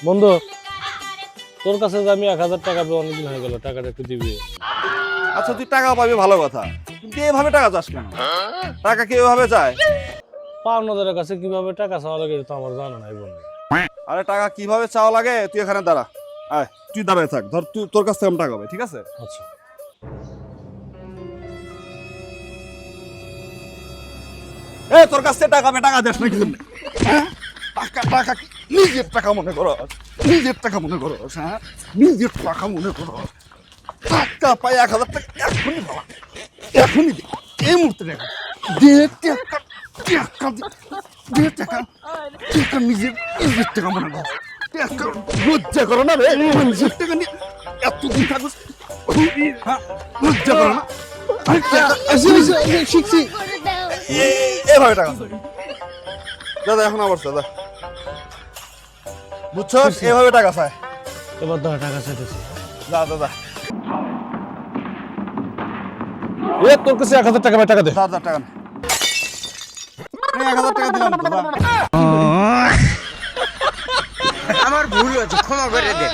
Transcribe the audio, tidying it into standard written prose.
বন্ধু, তোর কাছে যে আমি 1000 টাকা পেয়ে অনেকদিন হয়ে গেল, টাকাটা একটু দিবি। আচ্ছা তুই টাকা পাবি ভালো কথা, কিন্তু এভাবে টাকা চাস কেন? টাকা কি এভাবে চায়? পাওনাদারের কাছে কিভাবে টাকা চাওয়া লাগে এটা তো আমার জানা নাই বন্ধু। আরে টাকা কিভাবে চাওয়া লাগে তুই এখানে দাঁড়া। আয় তুই দাঁড়ায় থাক, ধর তুই তোর কাছ থেকে আমি টাকা পাবো, ঠিক আছে? আচ্ছা, এ তোর কাছ থেকে টাকা পাবে, টাকা দেশ নাকি জন্য? হ্যাঁ? টাকা টাকা কি নিজের টাকা মনে করো? নিজের টাকা মনে করো? হ্যাঁ, নিজের টাকা মনে করো। টাকা পাই 1000 টাকা এখনই বাবা, এখনই দে, এই মুহূর্তে টাকা দে। টাকা টাকা দে, টাকা টাকা নিজের নিজের টাকা মনে করো। টাকা লজ্জা করো না রে, নিজের টাকা নিয়ে এতদিন থাকুস, হ্যাঁ, লজ্জা করো না? আরে টাকা শিখছি এভাবে টাকা দাদা, এখন আবার দাদা বুঝছো, এভাবে টাকা চায়। এবার ধর টাকা চাইতেছি। যা দাদা, এ তোর কাছে 1000 টাকা টাকা দে। যা যা টাকা না, 1000 টাকা দিলাম তো, যা। আমার ভুল হয়েছে, ক্ষমা করে দে।